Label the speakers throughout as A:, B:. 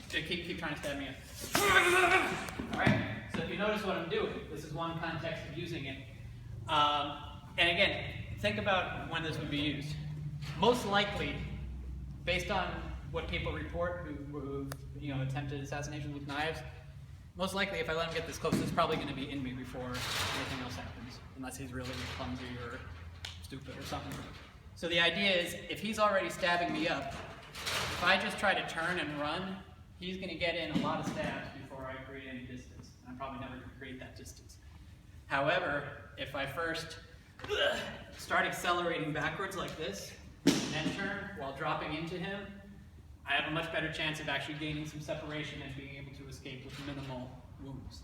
A: Keep trying to stab me up. All right. So if you notice what I'm doing, this is one context of using it. And again, think about when this would be used. Most likely, based on what people report who attempted assassination with knives, most likely if I let him get this close, it's probably going to be in me before anything else happens, unless he's really clumsy or stupid or something. So the idea is, if he's already stabbing me up, if I just try to turn and run, he's going to get in a lot of stabs before I create any distance. I'm probably never going to create that distance. However, if I first start accelerating backwards like this, and then turn while dropping into him, I have a much better chance of actually gaining some separation and being able to escape with minimal wounds.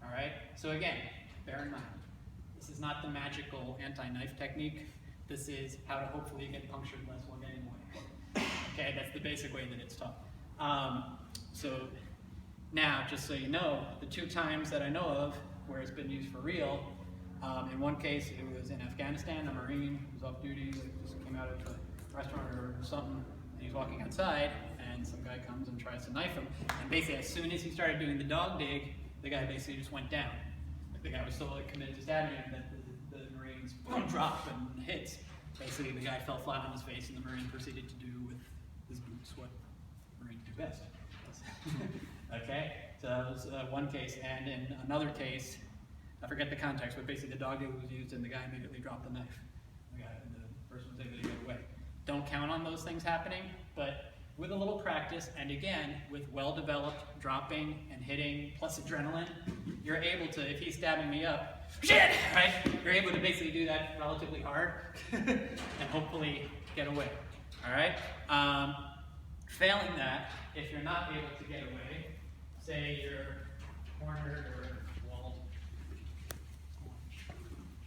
A: All right? So again, bear in mind, this is not the magical anti-knife technique. This is how to hopefully get punctured less while getting away. Okay, that's the basic way that it's taught. So now, just so you know, the 2 times that I know of where it's been used for real, in one case it was in Afghanistan, a Marine who was off duty, just came out of a restaurant or something, and he's walking outside, and some guy comes and tries to knife him, and basically as soon as he started doing the dog dig, the guy basically just went down. Like, the guy was so committed to stabbing him that the Marine's drop and hits. Basically the guy fell flat on his face, and the Marine proceeded to do with his boots what Marines do best. Okay, so that was one case, and in another case, I forget the context, but basically the dog dig was used and the guy immediately dropped the knife. The person was able to get away. Don't count on those things happening, but with a little practice, and again, with well-developed dropping and hitting, plus adrenaline, you're able to, if he's stabbing me up, shit, right? You're able to basically do that relatively hard and hopefully get away, all right? Failing that, if you're not able to get away, say you're cornered or walled,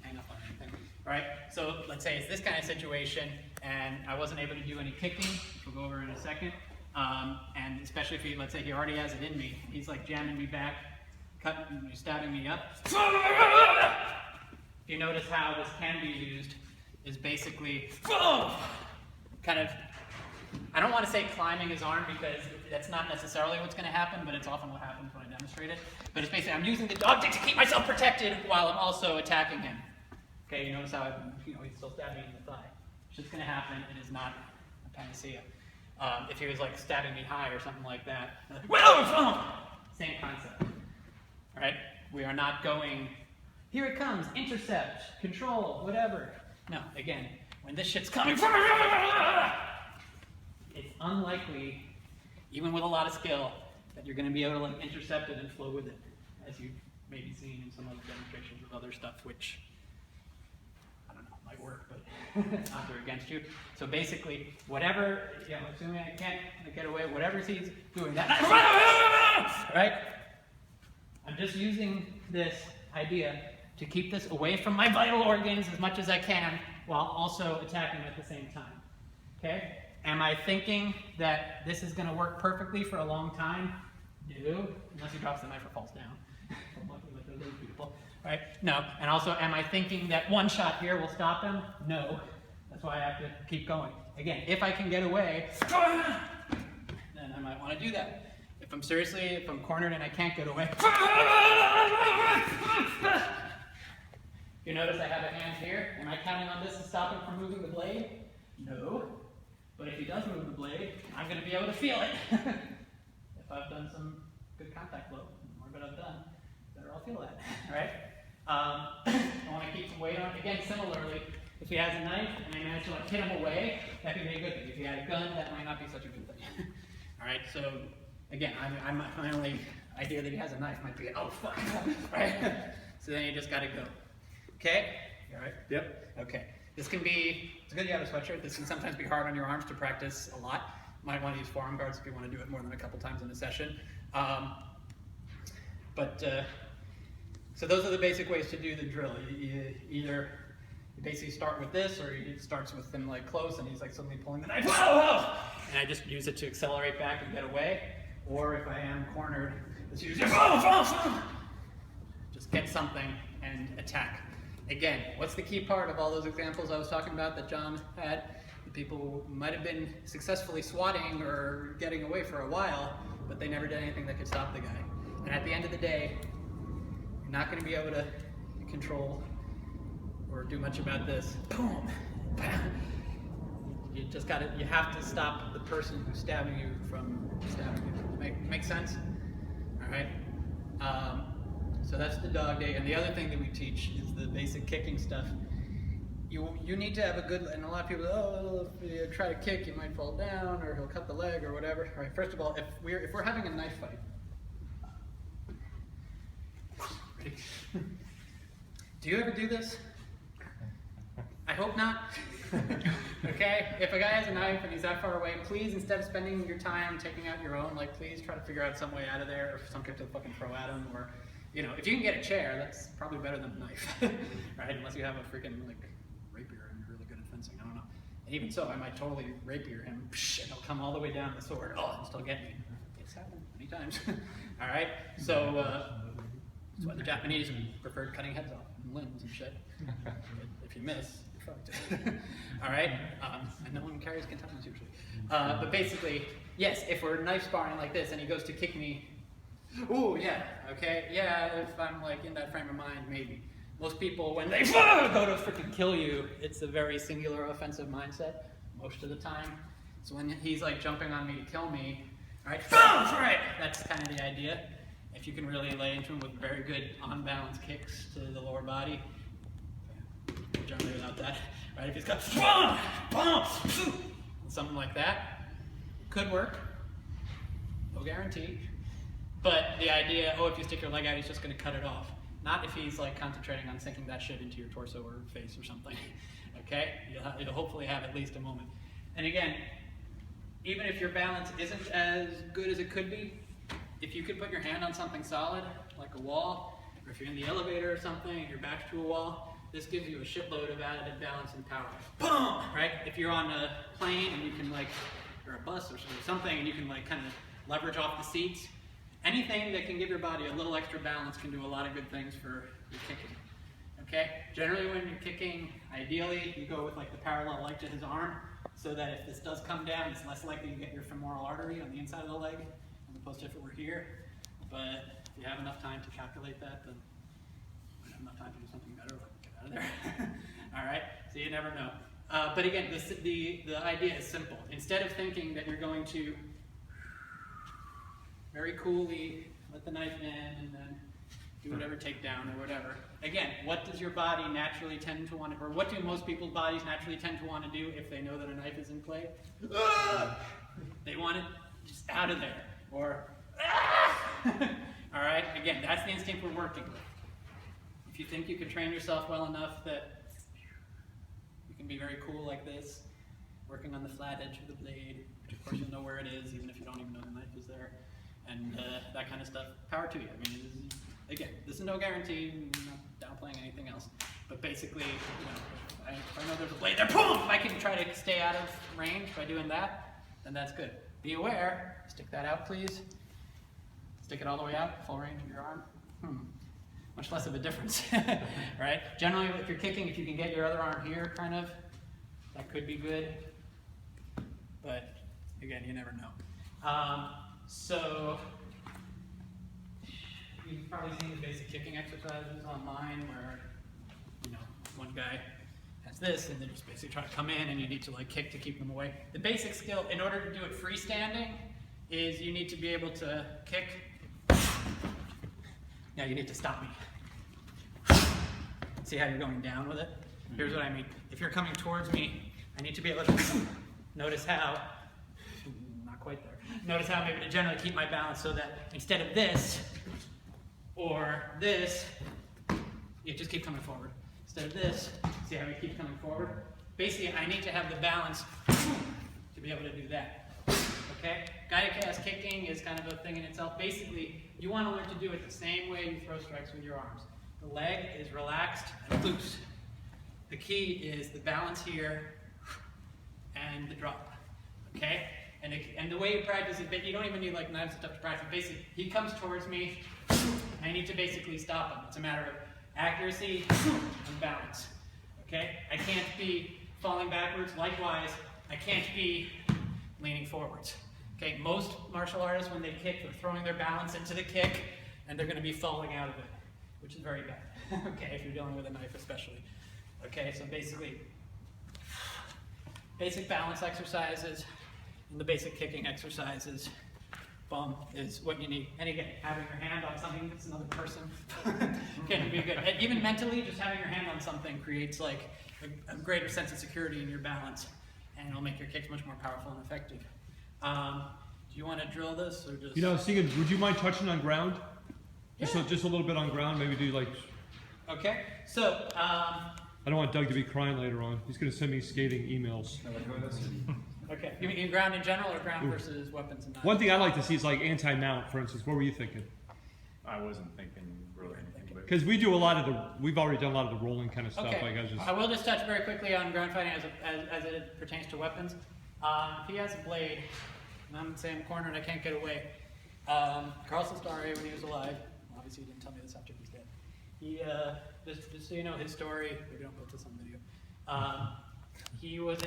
A: hang up on anything, right? So let's say it's this kind of situation, and I wasn't able to do any kicking, which we'll go over in a second, and especially if let's say he already has it in me, he's like jamming me back, cutting, stabbing me up. If you notice how this can be used, is basically kind of, I don't want to say climbing his arm because that's not necessarily what's going to happen, but it's often what happens when I demonstrate it. But it's basically, I'm using the dog dig to keep myself protected while I'm also attacking him. Okay, you notice how he's still stabbing me in the thigh. It's just going to happen. It is not a panacea. If he was like stabbing me high or something like that, same concept. All right, we are not going, here it comes, intercept, control, whatever. No, again, when this shit's coming, it's unlikely, even with a lot of skill, that you're going to be able to like intercept it and flow with it, as you've maybe seen in some other demonstrations of other stuff, which, I don't know, might work, but not they're against you. So basically, whatever, assuming I can't get away, whatever he's doing, that, right? I'm just using this idea to keep this away from my vital organs as much as I can, while also attacking at the same time, okay? Am I thinking that this is going to work perfectly for a long time? No, unless he drops the knife or falls down. I'm lucky with those people, right? No, and also, am I thinking that one shot here will stop him? No, that's why I have to keep going. Again, if I can get away, then I might want to do that. If I'm cornered and I can't get away, you notice I have a hand here. Am I counting on this to stop him from moving the blade? No. But if he does move the blade, I'm going to be able to feel it. If I've done some good contact flow, the more good I've done, the better I'll feel that, right? I want to keep some weight on it. Again, similarly, if he has a knife and I manage to like hit him away, that could be a good thing. If he had a gun, that might not be such a good thing. All right, so again, my only idea that he has a knife might be, oh fuck, right? So then you just got to go. Okay? You all right? Yep. Okay. This can be, it's good you have a sweatshirt. This can sometimes be hard on your arms to practice a lot. Might want to use forearm guards if you want to do it more than a couple times in a session. So those are the basic ways to do the drill. Either you basically start with this, or it starts with him like close and he's like suddenly pulling the knife, whoa! And I just use it to accelerate back and get away. Or if I am cornered, it's usually just get something and attack. Again, what's the key part of all those examples I was talking about that John had? The people who might have been successfully swatting or getting away for a while, but they never did anything that could stop the guy. And at the end of the day, you're not going to be able to control or do much about this. Boom! You just got to, you have to stop the person who's stabbing you from stabbing you. Make sense? All right? So that's the dog day. And the other thing that we teach is the basic kicking stuff. You need to have a good, and a lot of people, oh, if you try to kick, you might fall down, or he'll cut the leg, or whatever. All right, first of all, if we're having a knife fight, ready? Do you ever do this? I hope not. Okay, if a guy has a knife and he's that far away, please, instead of spending your time taking out your own, like, please try to figure out some way out of there, or something to fucking throw at him, or, you know, if you can get a chair, that's probably better than a knife, right? Unless you have a freaking, like, rapier and you're really good at fencing, I don't know. And even so, I might totally rapier him, and he'll come all the way down the sword, and still get me. It's happened many times. All right, so that's why the Japanese preferred cutting heads off and limbs and shit. If you miss, you're fucked. All right, and no one carries katanas usually. But basically, yes, if we're knife sparring like this and he goes to kick me, ooh, yeah, okay, yeah, if I'm like in that frame of mind, maybe. Most people, when they go to freaking kill you, it's a very singular offensive mindset, most of the time. So when he's like jumping on me to kill me, all right, right, that's kind of the idea. If you can really lay into him with very good on-balance kicks to the lower body, generally without that, right? If he's got something like that, could work, no guarantee. But the idea, oh, if you stick your leg out, he's just going to cut it off. Not if he's like concentrating on sinking that shit into your torso or face or something. Okay? You'll hopefully have at least a moment. And again, even if your balance isn't as good as it could be, if you could put your hand on something solid, like a wall, or if you're in the elevator or something and your back's to a wall, this gives you a shitload of added balance and power. Boom! Right? If you're on a plane and you can like, or a bus or something, and you can like kind of leverage off the seats, anything that can give your body a little extra balance can do a lot of good things for your kicking. Okay? Generally when you're kicking, ideally you go with like the parallel leg to his arm, so that if this does come down, it's less likely to get your femoral artery on the inside of the leg, as opposed to if it were here. But if you have enough time to calculate that, then you have enough time to do something better, like get out of there. All right? So you never know. But again, the idea is simple. Instead of thinking that you're going to very coolly let the knife in and then do whatever takedown or whatever. Again, what does your body naturally tend to want to, or what do most people's bodies naturally tend to want to do if they know that a knife is in play? They want it just out of there. Or, all right, again, that's the instinct we're working with. If you think you can train yourself well enough that you can be very cool like this, working on the flat edge of the blade, which of course you'll know where it is, even if you don't even know the knife is there. And that kind of stuff, power to you. I mean, again, this is no guarantee, I'm not downplaying anything else. But basically, you know, if I know there's a blade there, boom! If I can try to stay out of range by doing that, then that's good. Be aware, stick that out please. Stick it all the way out, full range of your arm. Much less of a difference, right? Generally, if you're kicking, if you can get your other arm here, kind of, that could be good. But again, you never know. So, you've probably seen the basic kicking exercises online where, you know, one guy has this and then just basically try to come in and you need to like kick to keep them away. The basic skill, in order to do it freestanding, is you need to be able to kick. Now you need to stop me. See how you're going down with it? Here's what I mean. If you're coming towards me, I need to be able to notice how, not quite there. Notice how I'm able to generally keep my balance so that instead of this or this, you just keep coming forward. Instead of this, see how we keep coming forward? Basically, I need to have the balance to be able to do that. Okay? Guided cast kicking is kind of a thing in itself. Basically, you want to learn to do it the same way you throw strikes with your arms. The leg is relaxed and loose. The key is the balance here and the drop. Okay? And the way you practice it, you don't even need like knives and stuff to practice. Basically, he comes towards me, and I need to basically stop him. It's a matter of accuracy and balance. Okay? I can't be falling backwards. Likewise, I can't be leaning forwards. Okay, most martial artists, when they kick, they're throwing their balance into the kick, and they're going to be falling out of it, which is very bad. Okay, if you're dealing with a knife especially. Okay, so basically, basic balance exercises and the basic kicking exercises, boom, is what you need. And again, having your hand on something that's another person can be good. And even mentally, just having your hand on something creates like a greater sense of security in your balance, and it'll make your kicks much more powerful and effective. Do you want to drill this or just?
B: You know, I was thinking, would you mind touching on ground?
A: Yeah.
B: Just a little bit on ground, maybe do like.
A: Okay, so.
B: I don't want Doug to be crying later on. He's going to send me scathing emails.
A: Okay, you mean ground in general or ground versus weapons and knives?
B: One thing I'd like to see is like anti-mount, for instance. What were you thinking?
C: I wasn't thinking really anything, but
B: Because we do a lot of we've already done a lot of the rolling kind of stuff.
A: Okay,
B: Like I was just.
A: I will just touch very quickly on ground fighting as it pertains to weapons. If he has a blade, and I'm saying I'm cornered, I can't get away. Carlson Starry, when he was alive, obviously he didn't tell me this after he's dead. He, just so you know his story, maybe don't put this on video. He was a